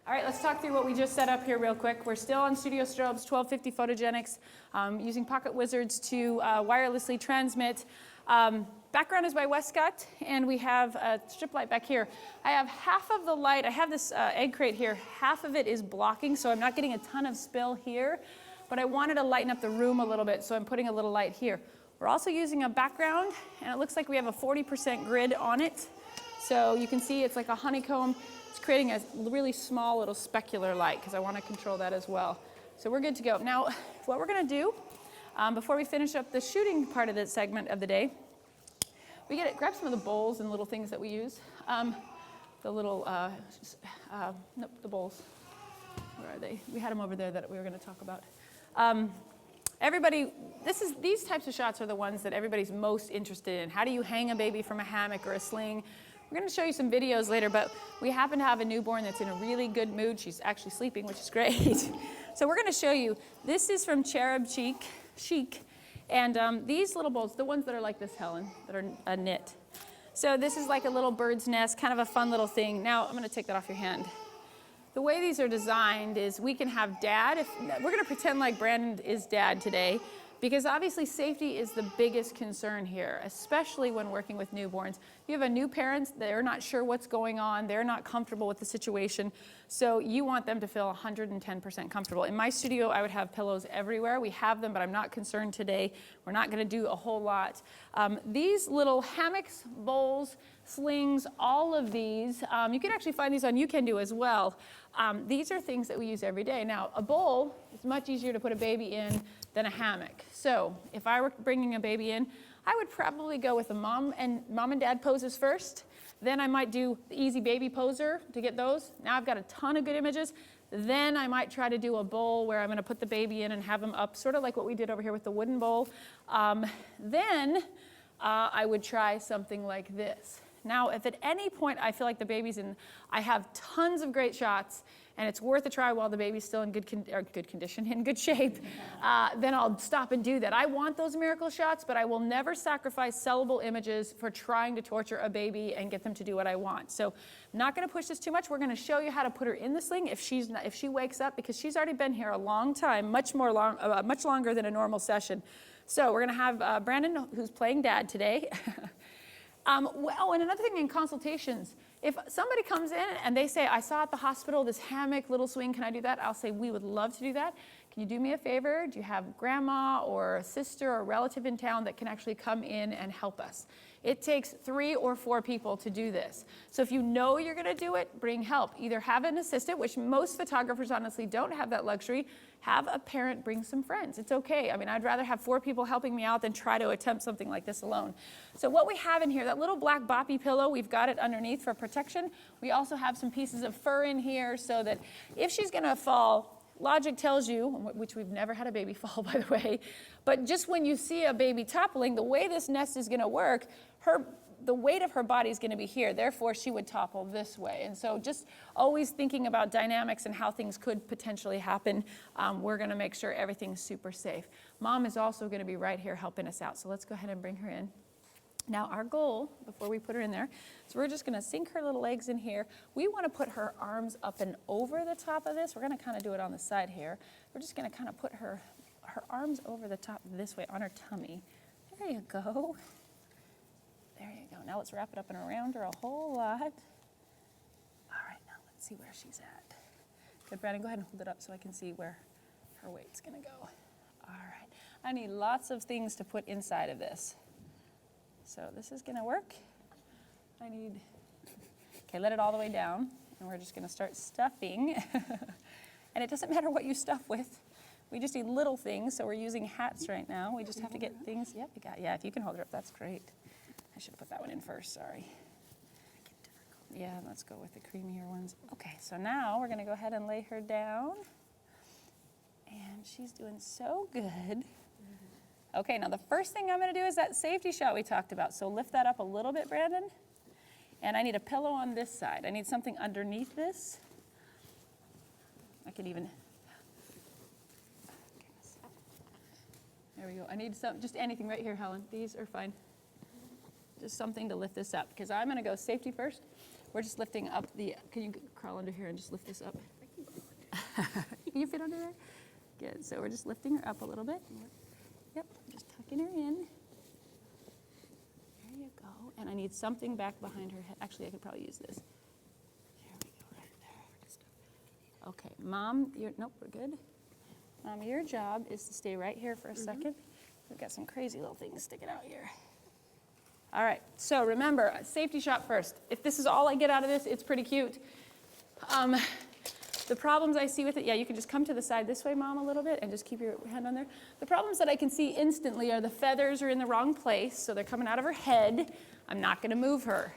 All right, let's talk through what we just set up here real quick. We're still on Studio Strobes 1250 Photogenics, using Pocket Wizards to wirelessly transmit. Background is by Westcott, and we have a strip light back here. I have half of the light, I have this egg crate here, half of it is blocking, so I'm not getting a ton of spill here, but I wanted to lighten up the room a little bit, so I'm putting a little light here. We're also using a background, and it looks like we have a 40% grid on it. So you can see it's like a honeycomb. It's creating a really small little specular light because I want to control that as well. So we're good to go. Now, what we're going to do, before we finish up the shooting part of this segment of the day, we grab some of the bowls and little things that we use. The little, nope, the bowls. Where are they? We had them over there that we were going to talk about. Everybody, these types of shots are the ones that everybody's most interested in. How do you hang a baby from a hammock or a sling? We're going to show you some videos later, but we happen to have a newborn that's in a really good mood. She's actually sleeping, which is great. So we're going to show you. This is from Cherub Chic. And these little bowls, the ones that are like this, Helen, that are a knit. So this is like a little bird's nest, kind of a fun little thing. Now, I'm going to take that off your hand. The way these are designed is we can have dad. We're going to pretend like Brandon is dad today, because obviously safety is the biggest concern here, especially when working with newborns. You have a new parent, they're not sure what's going on, they're not comfortable with the situation, so you want them to feel 110% comfortable. In my studio, I would have pillows everywhere. We have them, but I'm not concerned today. We're not going to do a whole lot. These little hammocks, bowls, slings, all of these, you can actually find these on YouCan as well. These are things that we use every day. Now, a bowl is much easier to put a baby in than a hammock. So if I were bringing a baby in, I would probably go with the mom and dad poses first. Then I might do the easy baby poser to get those. Now I've got a ton of good images. Then I might try to do a bowl where I'm going to put the baby in and have them up, sort of like what we did over here with the wooden bowl. Then I would try something like this. Now, if at any point I feel like the baby's in, I have tons of great shots, and it's worth a try while the baby's still in good condition, in good shape, then I'll stop and do that. I want those miracle shots, but I will never sacrifice sellable images for trying to torture a baby and get them to do what I want. So I'm not going to push this too much. We're going to show you how to put her in the sling if she wakes up, because she's already been here a long time, much longer than a normal session. So we're going to have Brandon, who's playing dad today. Well, and another thing in consultations, if somebody comes in and they say, I saw at the hospital this hammock, little swing, can I do that? I'll say, we would love to do that. Can you do me a favor? Do you have grandma or a sister or a relative in town that can actually come in and help us? It takes 3 or 4 people to do this. So if you know you're going to do it, bring help. Either have an assistant, which most photographers honestly don't have that luxury. Have a parent bring some friends. It's okay. I mean, I'd rather have 4 people helping me out than try to attempt something like this alone. So what we have in here, that little black boppy pillow, we've got it underneath for protection. We also have some pieces of fur in here so that if she's going to fall, logic tells you, which we've never had a baby fall, by the way, but just when you see a baby toppling, the way this nest is going to work, the weight of her body is going to be here. Therefore, she would topple this way. And so just always thinking about dynamics and how things could potentially happen, we're going to make sure everything's super safe. Mom is also going to be right here helping us out. So let's go ahead and bring her in. Now, our goal, before we put her in there, is we're just going to sink her little legs in here. We want to put her arms up and over the top of this. We're going to kind of do it on the side here. We're just going to kind of put her arms over the top this way on her tummy. There you go. There you go. Now let's wrap it up and around her a whole lot. All right, now let's see where she's at. Good, Brandon, go ahead and hold it up so I can see where her weight's going to go. All right. I need lots of things to put inside of this. So this is going to work. Okay, let it all the way down, and we're just going to start stuffing. And it doesn't matter what you stuff with. We just need little things, so we're using hats right now. We just have to get things. Yep, you got. Yeah, if you can hold it up, that's great. I should have put that one in first, sorry. Yeah, let's go with the creamier ones. Okay, so now we're going to go ahead and lay her down. And she's doing so good. Okay, now the first thing I'm going to do is that safety shot we talked about. So lift that up a little bit, Brandon. And I need a pillow on this side. I need something underneath this. I can even... There we go. I need some, just anything right here, Helen. These are fine. just something to lift this up, because I'm going to go safety first. We're just lifting up the, can you crawl under here and just lift this up? Can you fit under there? Good, so we're just lifting her up a little bit. Yep, just tucking her in. There you go. And I need something back behind her head. Actually, I could probably use this. There we go, right there. Okay, Mom, nope, we're good. Mom, your job is to stay right here for a second. We've got some crazy little things sticking out here. All right, so remember, safety shot first. If this is all I get out of this, it's pretty cute. The problems I see with it, yeah, you can just come to the side this way, Mom, a little bit, and just keep your hand on there. The problems that I can see instantly are the feathers are in the wrong place, so they're coming out of her head. I'm not going to move her,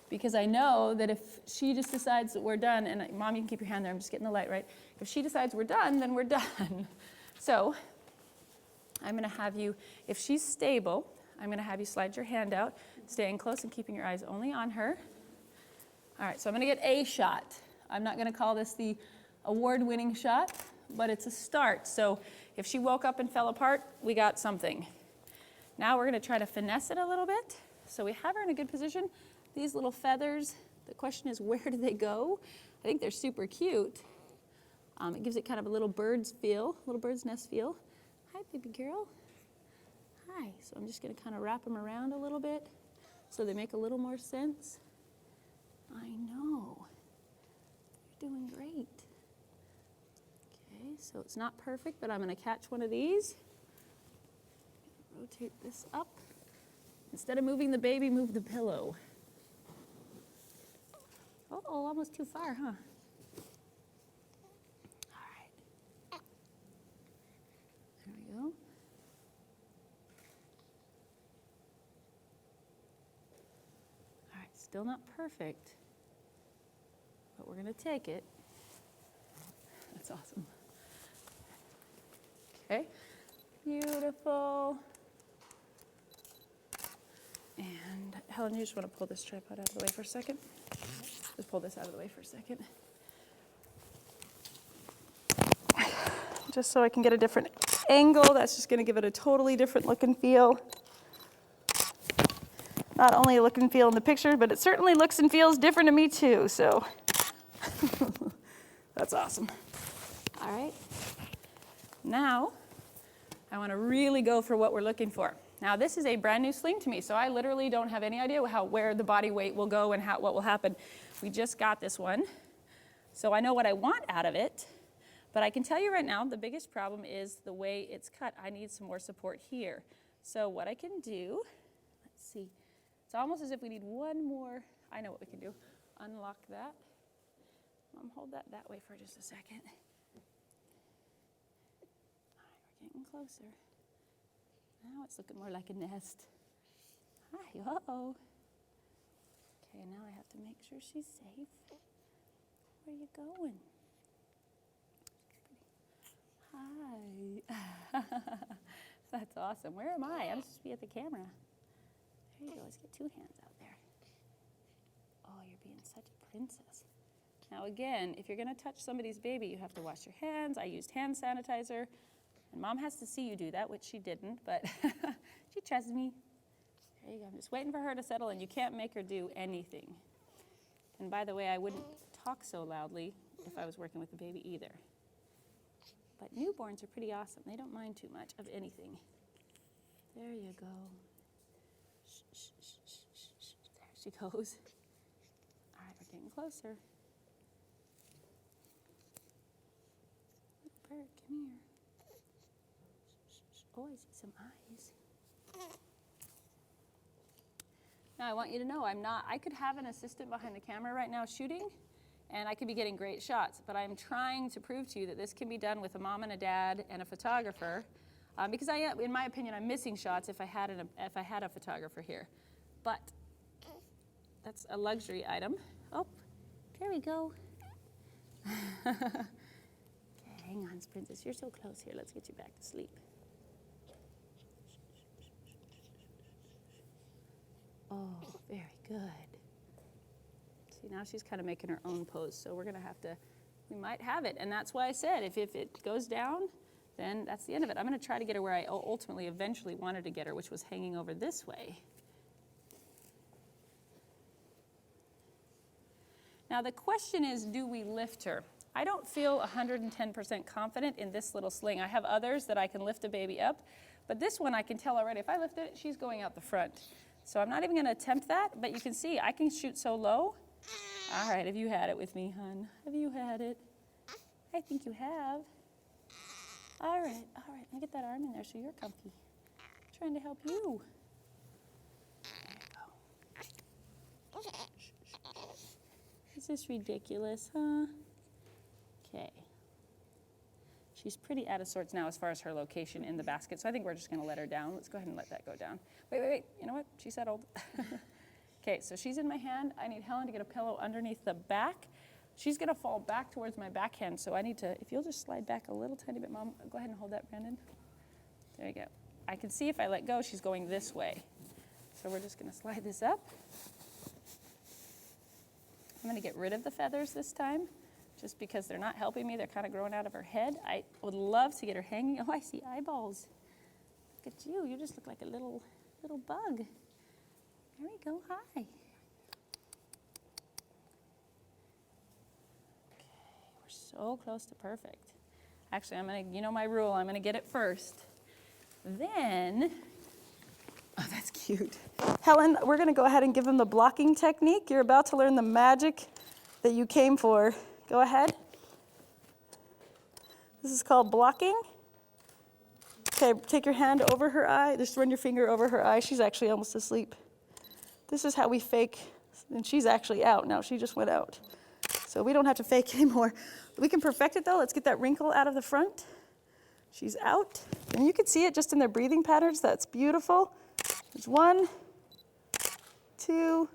because I know that if she just decides that we're done, and Mom, you can keep your hand there, I'm just getting the light right. If she decides we're done, then we're done. So I'm going to have you, if she's stable, I'm going to have you slide your hand out, staying close and keeping your eyes only on her. All right, so I'm going to get a shot. I'm not going to call this the award-winning shot, but it's a start. So if she woke up and fell apart, we got something. Now we're going to try to finesse it a little bit. So we have her in a good position. These little feathers, the question is, where do they go? I think they're super cute. It gives it kind of a little bird's feel, little bird's nest feel. Hi, baby girl. Hi. So I'm just going to kind of wrap them around a little bit so they make a little more sense. I know. You're doing great. Okay, so it's not perfect, but I'm going to catch one of these. Rotate this up. Instead of moving the baby, move the pillow. Oh, almost too far, huh? All right. There we go. All right, still not perfect, but we're going to take it. That's awesome. Okay, beautiful. And Helen, you just want to pull this tripod out of the way for a second? Just pull this out of the way for a second. Just so I can get a different angle. That's just going to give it a totally different look and feel. Not only a look and feel in the picture, but it certainly looks and feels different to me too, so. That's awesome. All right. Now, I want to really go for what we're looking for. Now, this is a brand new sling to me, so I literally don't have any idea where the body weight will go and what will happen. We just got this one, so I know what I want out of it, but I can tell you right now, the biggest problem is the way it's cut. I need some more support here. So what I can do, let's see, it's almost as if we need one more, I know what we can do. Unlock that. Hold that way for just a second. All right, we're getting closer. Now it's looking more like a nest. Hi, uh-oh. Okay, now I have to make sure she's safe. Where are you going? Hi. That's awesome. Where am I? I'm supposed to be at the camera. There you go. Let's get two hands out there. Oh, you're being such a princess. Now again, if you're going to touch somebody's baby, you have to wash your hands. I used hand sanitizer. And Mom has to see you do that, which she didn't, but she trusts me. There you go. I'm just waiting for her to settle, and you can't make her do anything. And by the way, I wouldn't talk so loudly if I was working with the baby either. But newborns are pretty awesome. They don't mind too much of anything. There you go. Shh, shh, shh, shh, shh. There she goes. All right, we're getting closer. Look, bird, come here. Oh, I see some eyes. Now I want you to know I could have an assistant behind the camera right now shooting, and I could be getting great shots, but I'm trying to prove to you that this can be done with a mom and a dad and a photographer, because in my opinion, I'm missing shots if I had a photographer here. But that's a luxury item. Oh, there we go. Okay, hang on, Princess, you're so close here. Let's get you back to sleep. Oh, very good. See, now she's kind of making her own pose, so we're going to have to, we might have it. And that's why I said, if it goes down, then that's the end of it. I'm going to try to get her where I ultimately, eventually wanted to get her, which was hanging over this way. Now the question is, do we lift her? I don't feel 110% confident in this little sling. I have others that I can lift a baby up, but this one I can tell already, if I lift it, she's going out the front. So I'm not even gonna attempt that, but you can see I can shoot so low. All right, have you had it with me, hon? Have you had it? I think you have. All right, let me get that arm in there so you're comfy. I'm trying to help you. There you go. Is this ridiculous, huh? Okay. She's pretty out of sorts now as far as her location in the basket, so I think we're just gonna let her down. Let's go ahead and let that go down. Wait, you know what? She settled. Okay, so she's in my hand. I need Helen to get a pillow underneath the back. She's gonna fall back towards my backhand, so I need to, if you'll just slide back a little tiny bit, Mom, go ahead and hold that, Brandon. There you go. I can see if I let go, she's going this way. So we're just gonna slide this up. I'm gonna get rid of the feathers this time, just because they're not helping me. They're kind of growing out of her head. I would love to get her hanging. Oh, I see eyeballs. Look at you. You just look like a little bug. There we go. Hi. Okay, we're so close to perfect. Actually, I'm gonna, you know my rule, I'm gonna get it first. Then, oh, that's cute. Helen, we're gonna go ahead and give him the blocking technique. You're about to learn the magic that you came for. Go ahead. This is called blocking. Okay, take your hand over her eye. Just run your finger over her eye. She's actually almost asleep. This is how we fake, and she's actually out now. She just went out. So we don't have to fake anymore. We can perfect it though. Let's get that wrinkle out of the front. She's out. And you can see it just in their breathing patterns. That's beautiful. There's 1, 2.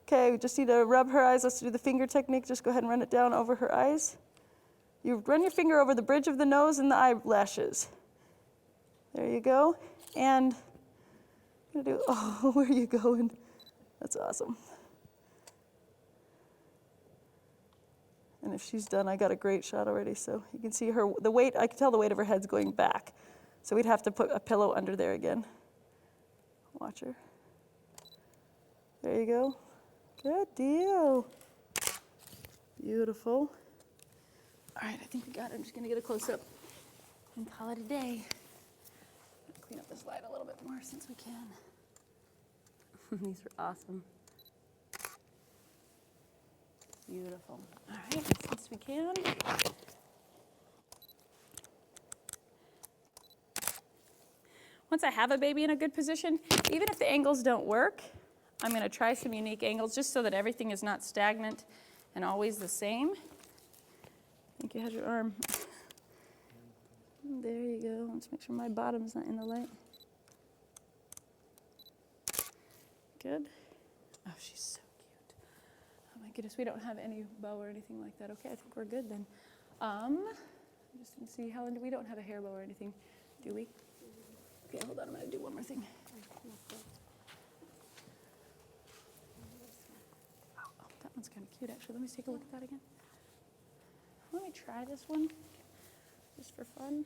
Okay, we just need to rub her eyes. Let's do the finger technique. Just go ahead and run it down over her eyes. You run your finger over the bridge of the nose and the eyelashes. There you go. And I'm gonna do, oh, where are you going? That's awesome. And if she's done, I got a great shot already. So you can see her, the weight, I can tell the weight of her head's going back. So we'd have to put a pillow under there again. Watch her. There you go. Good deal. Beautiful. All right, I think we got it. I'm just gonna get a close up and call it a day. Clean up this light a little bit more since we can. These are awesome. Beautiful. All right, since we can. Once I have a baby in a good position, even if the angles don't work, I'm going to try some unique angles just so that everything is not stagnant and always the same. I think you had your arm. There you go. Let's make sure my bottom's not in the light. Good. Oh, she's so cute. Oh my goodness, we don't have any bow or anything like that. Okay, I think we're good then. Just to see, Helen, we don't have a hair bow or anything, do we? Okay, hold on, I'm gonna do one more thing. Oh, that one's kind of cute actually. Let me take a look at that again. Let me try this one, just for fun.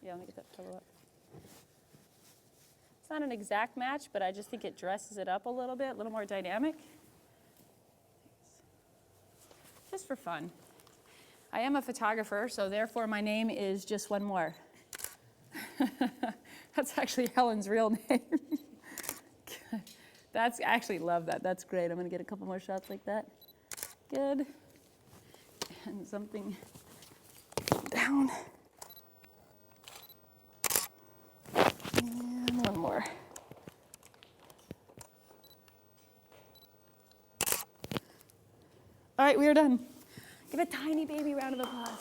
Yeah, let me get that pillow up. It's not an exact match, but I just think it dresses it up a little bit, a little more dynamic. Just for fun. I am a photographer, so therefore my name is just one more. That's actually Helen's real name. I actually love that. That's great. I'm going to get a couple more shots like that. Good. And something down. And one more. All right, we are done. Give a tiny baby round of applause.